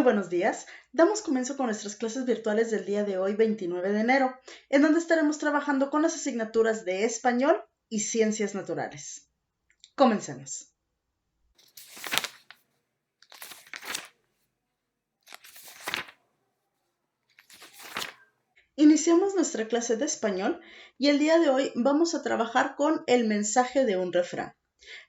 buenos días. Damos comienzo con nuestras clases virtuales del día de hoy, 29 de enero, en donde estaremos trabajando con las asignaturas de Español y Ciencias Naturales. Comencemos. Iniciamos nuestra clase de Español y el día de hoy vamos a trabajar con el mensaje de un refrán.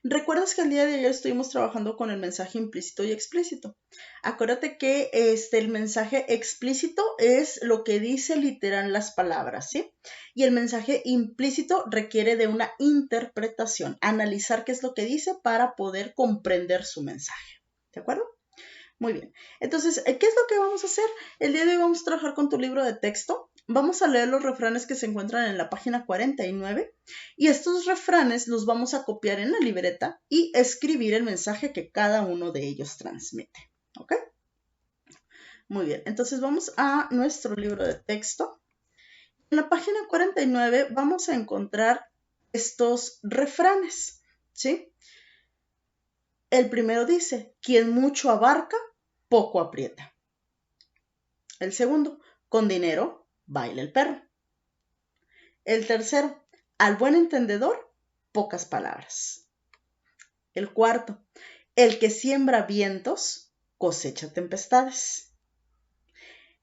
¿Recuerdas que el día de ayer estuvimos trabajando con el mensaje implícito y explícito? Acuérdate que el mensaje explícito es lo que dice literal las palabras, ¿sí? Y el mensaje implícito requiere de una interpretación, analizar qué es lo que dice para poder comprender su mensaje. ¿De acuerdo? Muy bien. Entonces, ¿qué es lo que vamos a hacer? El día de hoy vamos a trabajar con tu libro de texto. Vamos a leer los refranes que se encuentran en la página 49 y estos refranes los vamos a copiar en la libreta y escribir el mensaje que cada uno de ellos transmite. ¿Ok? Muy bien. Entonces vamos a nuestro libro de texto. En la página 49 vamos a encontrar estos refranes, ¿sí? El primero dice, quien mucho abarca, poco aprieta. El segundo, con dinero, baila el perro. El tercero, al buen entendedor, pocas palabras. El cuarto, el que siembra vientos, cosecha tempestades.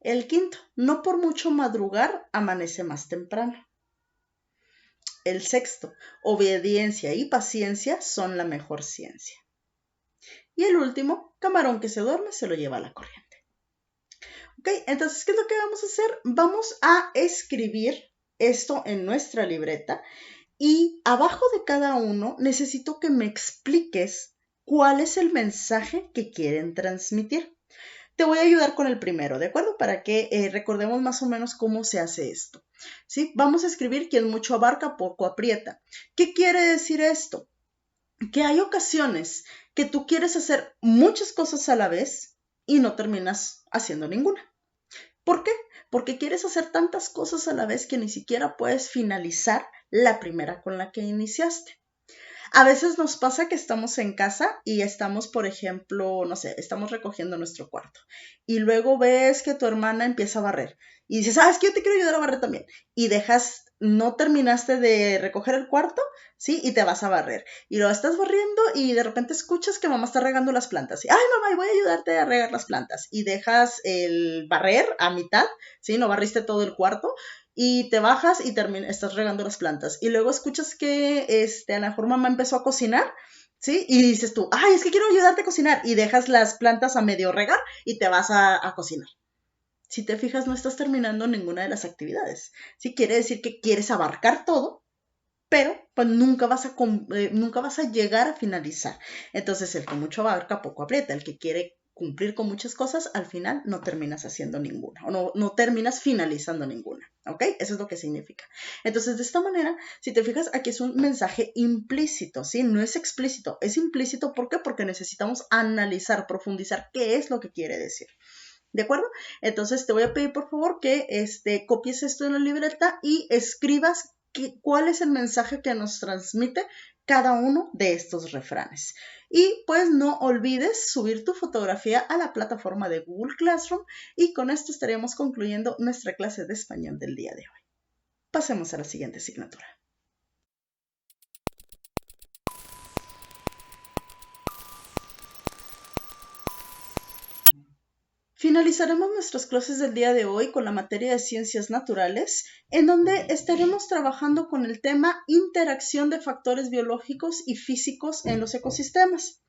El quinto, no por mucho madrugar, amanece más temprano. El sexto, obediencia y paciencia son la mejor ciencia. Y el último, camarón que se duerme se lo lleva a la corriente. Ok, entonces, ¿qué es lo que vamos a hacer? Vamos a escribir esto en nuestra libreta y abajo de cada uno necesito que me expliques cuál es el mensaje que quieren transmitir. Te voy a ayudar con el primero, ¿de acuerdo? Para que recordemos más o menos cómo se hace esto. ¿Sí? Vamos a escribir quien mucho abarca, poco aprieta. ¿Qué quiere decir esto? Que hay ocasiones que tú quieres hacer muchas cosas a la vez y no terminas haciendo ninguna. ¿Por qué? Porque quieres hacer tantas cosas a la vez que ni siquiera puedes finalizar la primera con la que iniciaste. A veces nos pasa que estamos en casa y estamos, por ejemplo, no sé, estamos recogiendo nuestro cuarto y luego ves que tu hermana empieza a barrer y dices, ¿sabes qué? Yo te quiero ayudar a barrer también. Y no terminaste de recoger el cuarto, ¿sí? Y te vas a barrer. Y lo estás barriendo y de repente escuchas que mamá está regando las plantas. Y, ay, mamá, voy a ayudarte a regar las plantas. Y dejas el barrer a mitad, ¿sí? No barriste todo el cuarto y te bajas y estás regando las plantas. Y luego escuchas que a lo mejor mamá empezó a cocinar, ¿sí? Y dices tú, ay, es que quiero ayudarte a cocinar. Y dejas las plantas a medio regar y te vas a cocinar. Si te fijas, no estás terminando ninguna de las actividades. Sí, quiere decir que quieres abarcar todo, pero pues nunca vas a llegar a finalizar. Entonces, el que mucho abarca, poco aprieta. El que quiere cumplir con muchas cosas, al final no terminas haciendo ninguna o no terminas finalizando ninguna, ¿ok? Eso es lo que significa. Entonces, de esta manera, si te fijas, aquí es un mensaje implícito, ¿sí? No es explícito, es implícito. ¿Por qué? Porque necesitamos analizar, profundizar qué es lo que quiere decir. ¿De acuerdo? Entonces te voy a pedir por favor que copies esto en la libreta y escribas cuál es el mensaje que nos transmite cada uno de estos refranes. Y pues no olvides subir tu fotografía a la plataforma de Google Classroom y con esto estaríamos concluyendo nuestra clase de español del día de hoy. Pasemos a la siguiente asignatura. Finalizaremos nuestras clases del día de hoy con la materia de Ciencias Naturales, en donde estaremos trabajando con el tema interacción de factores biológicos y físicos en los ecosistemas.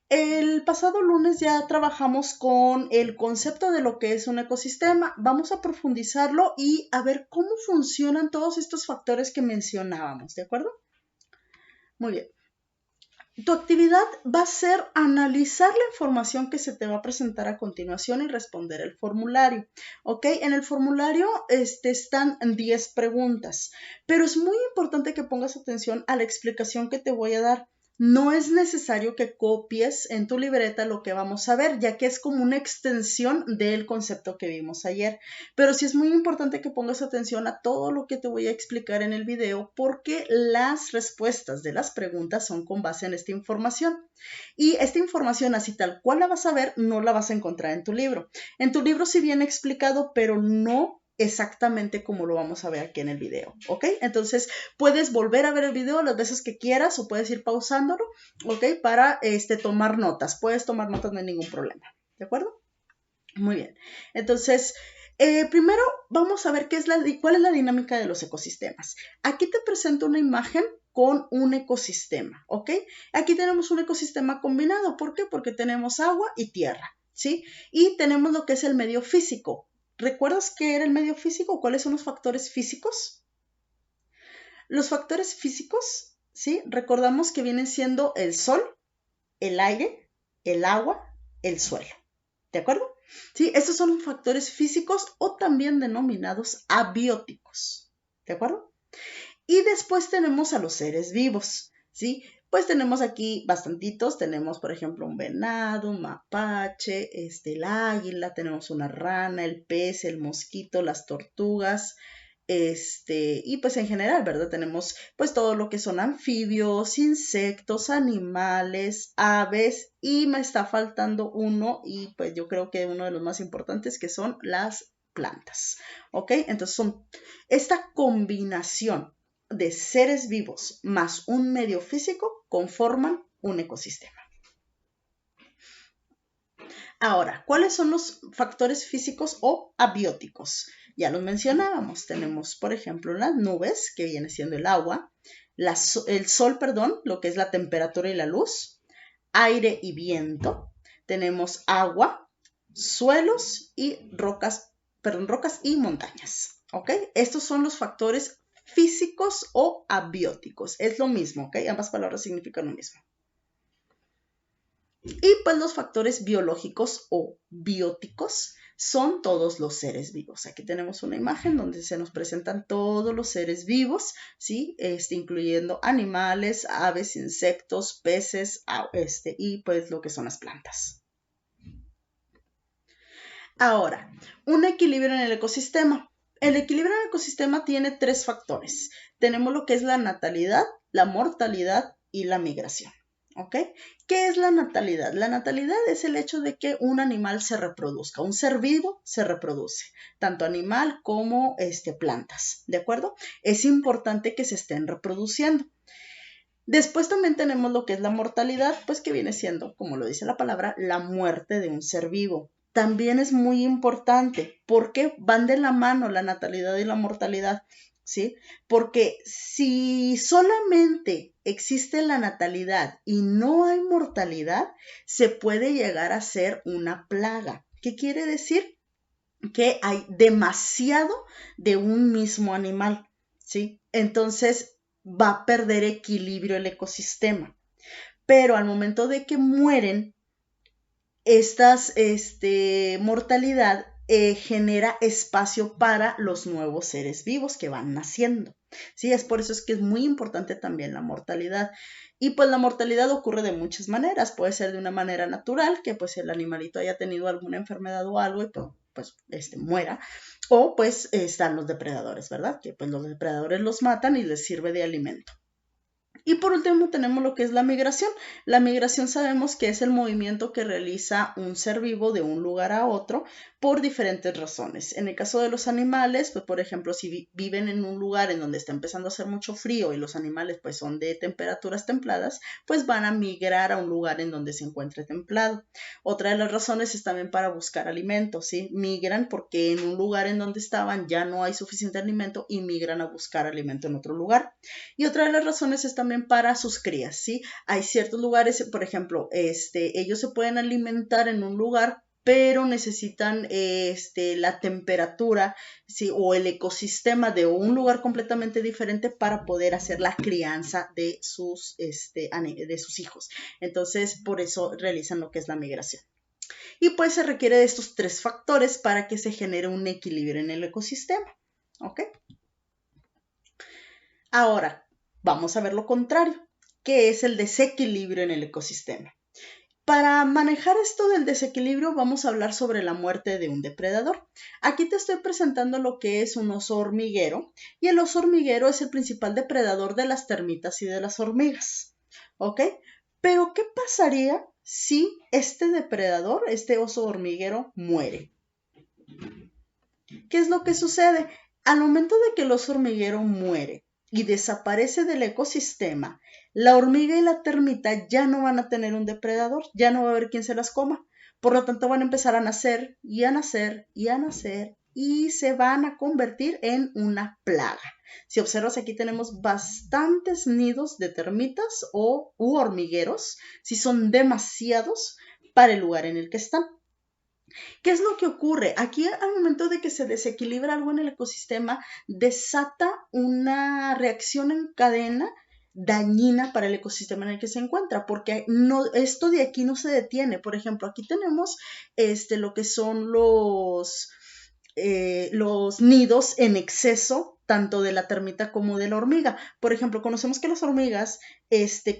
El pasado lunes ya trabajamos con el concepto de lo que es un ecosistema. Vamos a profundizarlo y a ver cómo funcionan todos estos factores que mencionábamos, ¿de acuerdo? Muy bien. Tu actividad va a ser analizar la información que se te va a presentar a continuación y responder el formulario, ¿ok? En el formulario están 10 preguntas, pero es muy importante que pongas atención a la explicación que te voy a dar. no es necesario que copies en tu libreta lo que vamos a ver, ya que es como una extensión del concepto que vimos ayer. Pero sí es muy importante que pongas atención a todo lo que te voy a explicar en el video, porque las respuestas de las preguntas son con base en esta información. Y esta información, así tal cual la vas a ver, no la vas a encontrar en tu libro. En tu libro sí viene explicado, pero no exactamente como lo vamos a ver aquí en el video, ¿ok? Entonces, puedes volver a ver el video las veces que quieras o puedes ir pausándolo, ¿ok? Para tomar notas. Puedes tomar notas, no hay ningún problema, ¿de acuerdo? Muy bien. Entonces, primero vamos a ver cuál es la dinámica de los ecosistemas. Aquí te presento una imagen con un ecosistema, ¿ok? Aquí tenemos un ecosistema combinado. ¿Por qué? Porque tenemos agua y tierra, ¿sí? Y tenemos lo que es el medio físico. ¿Recuerdas qué era el medio físico? ¿Cuáles son los factores físicos? Los factores físicos, ¿sí? Recordamos que vienen siendo el sol, el aire, el agua, el suelo. ¿De acuerdo? Sí, estos son factores físicos o también denominados abióticos. ¿De acuerdo? Y después tenemos a los seres vivos, ¿sí? Pues tenemos aquí bastantitos, tenemos por ejemplo un venado, un mapache, el águila, tenemos una rana, el pez, el mosquito, las tortugas, y pues en general, ¿verdad? Tenemos pues todo lo que son anfibios, insectos, animales, aves y me está faltando uno y pues yo creo que uno de los más importantes que son las plantas, ¿ok? Entonces son esta combinación de seres vivos más un medio físico conforman un ecosistema. Ahora, ¿cuáles son los factores físicos o abióticos? Ya los mencionábamos. Tenemos, por ejemplo, las nubes, que viene siendo el agua, el sol, lo que es la temperatura y la luz, aire y viento. Tenemos agua, suelos y rocas y montañas. ¿Ok? Estos son los factores físicos o abióticos. Es lo mismo, ¿ok? Ambas palabras significan lo mismo. Y pues los factores biológicos o bióticos son todos los seres vivos. Aquí tenemos una imagen donde se nos presentan todos los seres vivos, ¿sí? Incluyendo animales, aves, insectos, peces, y pues lo que son las plantas. Ahora, un equilibrio en el ecosistema. El equilibrio en el ecosistema tiene 3 factores. Tenemos lo que es la natalidad, la mortalidad y la migración. ¿Ok? ¿Qué es la natalidad? La natalidad es el hecho de que un animal se reproduzca, un ser vivo se reproduce, tanto animal como plantas, ¿de acuerdo? Es importante que se estén reproduciendo. Después también tenemos lo que es la mortalidad, pues que viene siendo, como lo dice la palabra, la muerte de un ser vivo. También es muy importante porque van de la mano la natalidad y la mortalidad, ¿sí? Porque si solamente existe la natalidad y no hay mortalidad, se puede llegar a ser una plaga. ¿Qué quiere decir? Que hay demasiado de un mismo animal, ¿sí? Entonces va a perder equilibrio el ecosistema. Pero al momento de que mueren, estas mortalidad genera espacio para los nuevos seres vivos que van naciendo. ¿Sí? Es por eso es que es muy importante también la mortalidad. Y pues la mortalidad ocurre de muchas maneras. Puede ser de una manera natural, que pues el animalito haya tenido alguna enfermedad o algo y pues muera. O pues están los depredadores, ¿verdad? Que pues los depredadores los matan y les sirve de alimento. Y por último tenemos lo que es la migración. La migración sabemos que es el movimiento que realiza un ser vivo de un lugar a otro por diferentes razones. En el caso de los animales, pues por ejemplo, si viven en un lugar en donde está empezando a hacer mucho frío y los animales pues son de temperaturas templadas, pues van a migrar a un lugar en donde se encuentre templado. Otra de las razones es también para buscar alimento, ¿sí? Migran porque en un lugar en donde estaban ya no hay suficiente alimento y migran a buscar alimento en otro lugar. Y otra de las razones es también para sus crías, ¿sí? Hay ciertos lugares, por ejemplo, ellos se pueden alimentar en un lugar, pero necesitan la temperatura, ¿sí? O el ecosistema de un lugar completamente diferente para poder hacer la crianza de sus hijos. Entonces, por eso realizan lo que es la migración. Y pues se requiere de estos 3 factores para que se genere un equilibrio en el ecosistema, ¿ok? Ahora, vamos a ver lo contrario. que es el desequilibrio en el ecosistema. Para manejar esto del desequilibrio vamos a hablar sobre la muerte de un depredador. Aquí te estoy presentando lo que es un oso hormiguero y el oso hormiguero es el principal depredador de las termitas y de las hormigas. ¿Ok? Pero ¿qué pasaría si este depredador, este oso hormiguero, muere? ¿Qué es lo que sucede? Al momento de que el oso hormiguero muere y desaparece del ecosistema, la hormiga y la termita ya no van a tener un depredador, ya no va a haber quien se las coma. Por lo tanto, van a empezar a nacer y a nacer y a nacer y se van a convertir en una plaga. Si observas, aquí tenemos bastantes nidos de termitas u hormigueros, si son demasiados para el lugar en el que están. ¿Qué es lo que ocurre? Aquí al momento de que se desequilibra algo en el ecosistema, desata una reacción en cadena dañina para el ecosistema en el que se encuentra, porque no, esto de aquí no se detiene. Por ejemplo, aquí tenemos lo que son los nidos en exceso tanto de la termita como de la hormiga. Por ejemplo, conocemos que las hormigas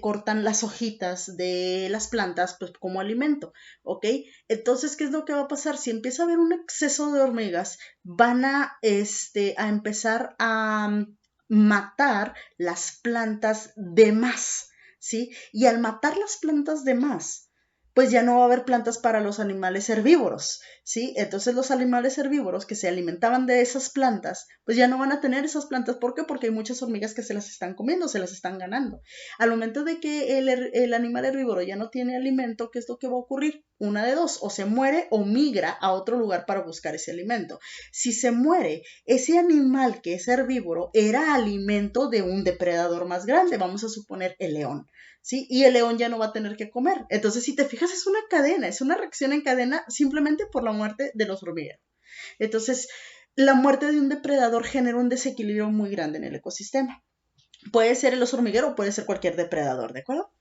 cortan las hojitas de las plantas pues, como alimento, ¿ok? Entonces, ¿qué es lo que va a pasar? Si empieza a haber un exceso de hormigas, van a empezar a matar las plantas de más, ¿sí? Y al matar las plantas de más, pues ya no va a haber plantas para los animales herbívoros, ¿sí? Entonces los animales herbívoros que se alimentaban de esas plantas, pues ya no van a tener esas plantas. ¿Por qué? Porque hay muchas hormigas que se las están comiendo, se las están ganando. Al momento de que el animal herbívoro ya no tiene alimento, ¿qué es lo que va a ocurrir? Una de dos, o se muere o migra a otro lugar para buscar ese alimento. Si se muere, ese animal que es herbívoro era alimento de un depredador más grande, vamos a suponer el león. ¿Sí? Y el león ya no va a tener que comer. Entonces, si te fijas, es una cadena, es una reacción en cadena simplemente por la muerte de los hormigueros. Entonces, la muerte de un depredador genera un desequilibrio muy grande en el ecosistema. Puede ser el oso hormiguero o puede ser cualquier depredador, ¿de acuerdo?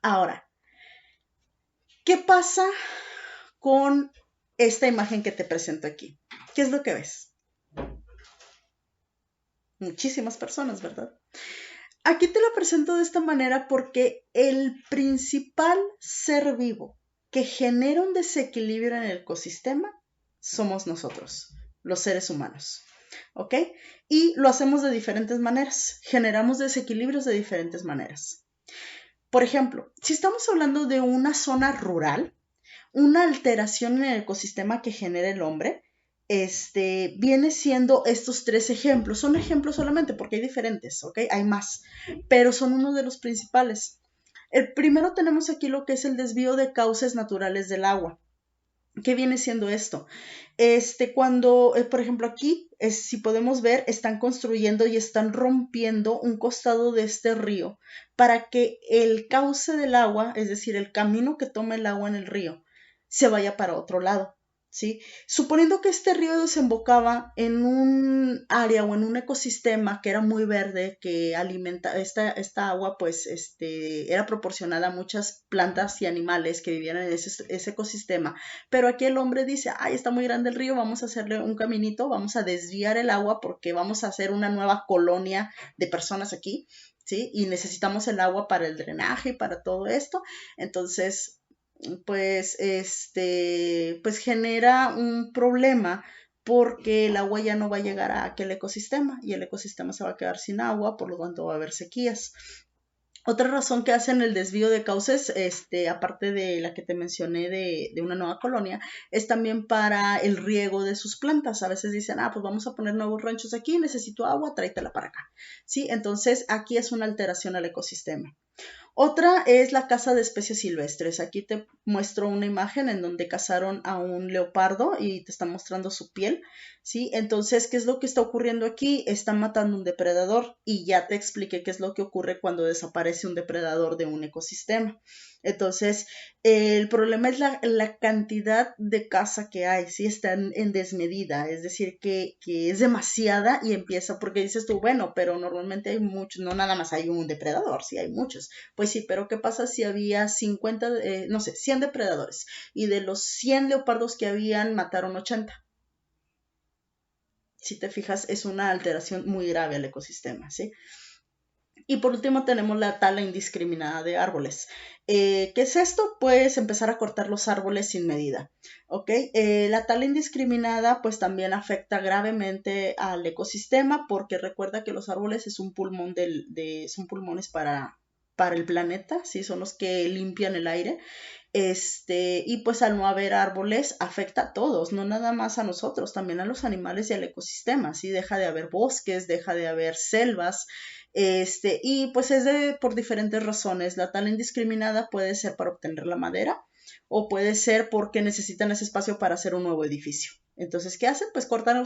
Ahora, ¿qué pasa con esta imagen que te presento aquí? ¿Qué es lo que ves? Muchísimas personas, ¿verdad? Aquí te la presento de esta manera porque el principal ser vivo que genera un desequilibrio en el ecosistema somos nosotros, los seres humanos. ¿Ok? Y lo hacemos de diferentes maneras. Generamos desequilibrios de diferentes maneras. Por ejemplo, si estamos hablando de una zona rural, una alteración en el ecosistema que genera el hombre, viene siendo estos tres ejemplos. Son ejemplos solamente porque hay diferentes, ¿ok? Hay más, pero son uno de los principales. El primero tenemos aquí lo que es el desvío de cauces naturales del agua. ¿Qué viene siendo esto? Cuando, por ejemplo, aquí, si podemos ver, están construyendo y están rompiendo un costado de este río para que el cauce del agua, es decir, el camino que toma el agua en el río, se vaya para otro lado. ¿Sí? Suponiendo que este río desembocaba en un área o en un ecosistema que era muy verde, que alimenta esta agua, pues era proporcionada a muchas plantas y animales que vivían en ese ecosistema. Pero aquí el hombre dice, ay, está muy grande el río, vamos a hacerle un caminito, vamos a desviar el agua porque vamos a hacer una nueva colonia de personas aquí, ¿sí? Y necesitamos el agua para el drenaje y para todo esto. Entonces, pues, pues genera un problema porque el agua ya no va a llegar a aquel ecosistema y el ecosistema se va a quedar sin agua, por lo tanto va a haber sequías. Otra razón que hacen el desvío de cauces, aparte de la que te mencioné de una nueva colonia, es también para el riego de sus plantas. A veces dicen, pues vamos a poner nuevos ranchos aquí, necesito agua, tráetela para acá. ¿Sí? Entonces, aquí es una alteración al ecosistema. Otra es la caza de especies silvestres. Aquí te muestro una imagen en donde cazaron a un leopardo y te están mostrando su piel, ¿sí? Entonces, ¿qué es lo que está ocurriendo aquí? Están matando un depredador y ya te expliqué qué es lo que ocurre cuando desaparece un depredador de un ecosistema. Entonces, el problema es la cantidad de caza que hay, ¿sí? Está en desmedida, es decir, que es demasiada y empieza, porque dices tú, bueno, pero normalmente hay muchos, no nada más hay un depredador, sí hay muchos. Pues sí, pero ¿qué pasa si había 50, 100 depredadores y de los 100 leopardos que habían mataron 80? Si te fijas, es una alteración muy grave al ecosistema, ¿sí? Y por último tenemos la tala indiscriminada de árboles. ¿Qué es esto? Pues empezar a cortar los árboles sin medida. ¿Ok? La tala indiscriminada pues también afecta gravemente al ecosistema porque recuerda que los árboles es un pulmón son pulmones para el planeta, ¿sí? Son los que limpian el aire. Y pues al no haber árboles afecta a todos, no nada más a nosotros, también a los animales y al ecosistema, ¿sí? Deja de haber bosques, deja de haber selvas, y pues por diferentes razones. La tala indiscriminada puede ser para obtener la madera o puede ser porque necesitan ese espacio para hacer un nuevo edificio. Entonces, ¿qué hacen? Pues cortan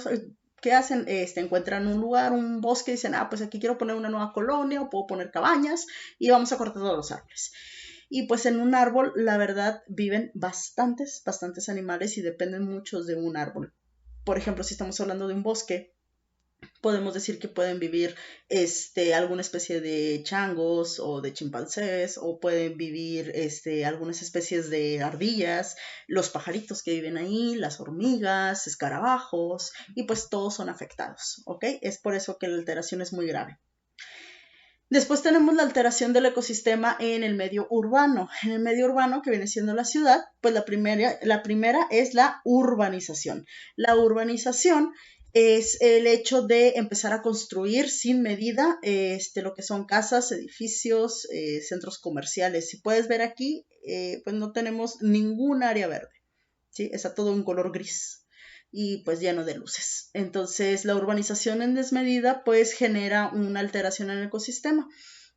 ¿qué hacen? Encuentran un lugar, un bosque y dicen, pues aquí quiero poner una nueva colonia o puedo poner cabañas y vamos a cortar todos los árboles. Y pues en un árbol, la verdad, viven bastantes animales y dependen muchos de un árbol. Por ejemplo, si estamos hablando de un bosque, podemos decir que pueden vivir alguna especie de changos o de chimpancés, o pueden vivir algunas especies de ardillas, los pajaritos que viven ahí, las hormigas, escarabajos, y pues todos son afectados, ¿ok? Es por eso que la alteración es muy grave. Después tenemos la alteración del ecosistema en el medio urbano. En el medio urbano, que viene siendo la ciudad, pues la primera es la urbanización. La urbanización es el hecho de empezar a construir sin medida lo que son casas, edificios, centros comerciales. Si puedes ver aquí, pues no tenemos ningún área verde, ¿sí? Está todo en color gris y pues lleno de luces. Entonces la urbanización en desmedida pues genera una alteración en el ecosistema.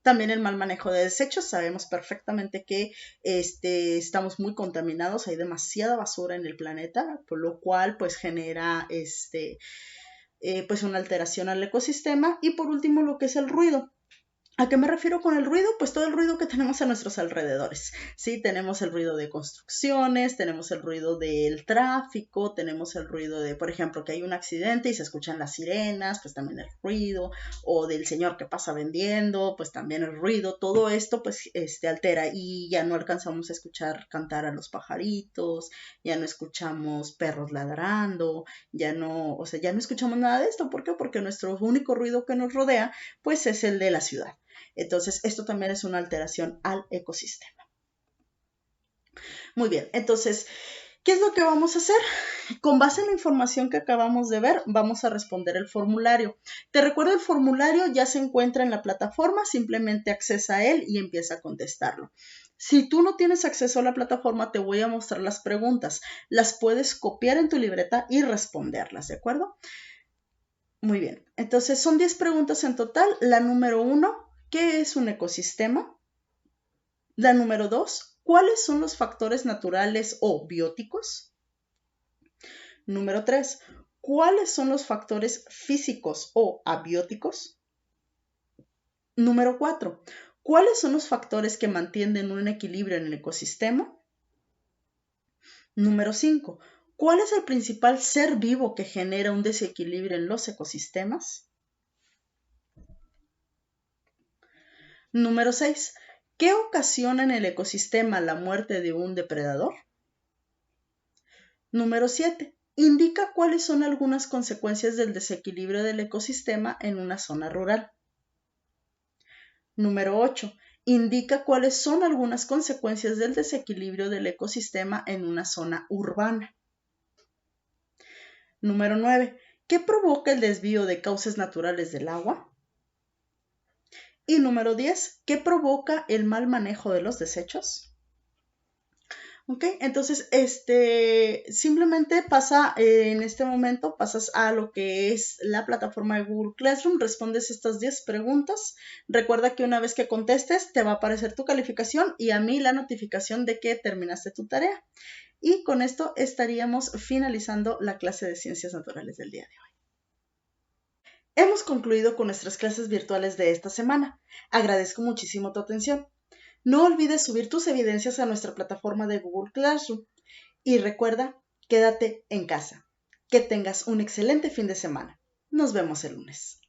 También el mal manejo de desechos. Sabemos perfectamente que estamos muy contaminados, hay demasiada basura en el planeta, por lo cual pues genera pues una alteración al ecosistema. Y por último lo que es el ruido. ¿A qué me refiero con el ruido? Pues todo el ruido que tenemos a nuestros alrededores, ¿sí? Tenemos el ruido de construcciones, tenemos el ruido del tráfico, tenemos el ruido de, por ejemplo, que hay un accidente y se escuchan las sirenas, pues también el ruido, o del señor que pasa vendiendo, pues también el ruido. Todo esto pues altera y ya no alcanzamos a escuchar cantar a los pajaritos, ya no escuchamos perros ladrando, ya no escuchamos nada de esto. ¿Por qué? Porque nuestro único ruido que nos rodea pues es el de la ciudad. Entonces, esto también es una alteración al ecosistema. Muy bien, entonces, ¿qué es lo que vamos a hacer? Con base en la información que acabamos de ver, vamos a responder el formulario. Te recuerdo, el formulario ya se encuentra en la plataforma, simplemente accesa a él y empieza a contestarlo. Si tú no tienes acceso a la plataforma, te voy a mostrar las preguntas. Las puedes copiar en tu libreta y responderlas, ¿de acuerdo? Muy bien, entonces son 10 preguntas en total. La número 1, ¿qué es un ecosistema? La número 2, ¿cuáles son los factores naturales o bióticos? Número 3, ¿cuáles son los factores físicos o abióticos? Número 4, ¿cuáles son los factores que mantienen un equilibrio en el ecosistema? Número 5, ¿cuál es el principal ser vivo que genera un desequilibrio en los ecosistemas? Número 6. ¿Qué ocasiona en el ecosistema la muerte de un depredador? Número 7. Indica cuáles son algunas consecuencias del desequilibrio del ecosistema en una zona rural. Número 8. Indica cuáles son algunas consecuencias del desequilibrio del ecosistema en una zona urbana. Número 9. ¿Qué provoca el desvío de cauces naturales del agua? Y número 10, ¿qué provoca el mal manejo de los desechos? Ok, entonces simplemente en este momento pasas a lo que es la plataforma de Google Classroom, respondes estas 10 preguntas. Recuerda que una vez que contestes te va a aparecer tu calificación y a mí la notificación de que terminaste tu tarea. Y con esto estaríamos finalizando la clase de Ciencias Naturales del día de hoy. Hemos concluido con nuestras clases virtuales de esta semana. Agradezco muchísimo tu atención. No olvides subir tus evidencias a nuestra plataforma de Google Classroom. Y recuerda, quédate en casa. Que tengas un excelente fin de semana. Nos vemos el lunes.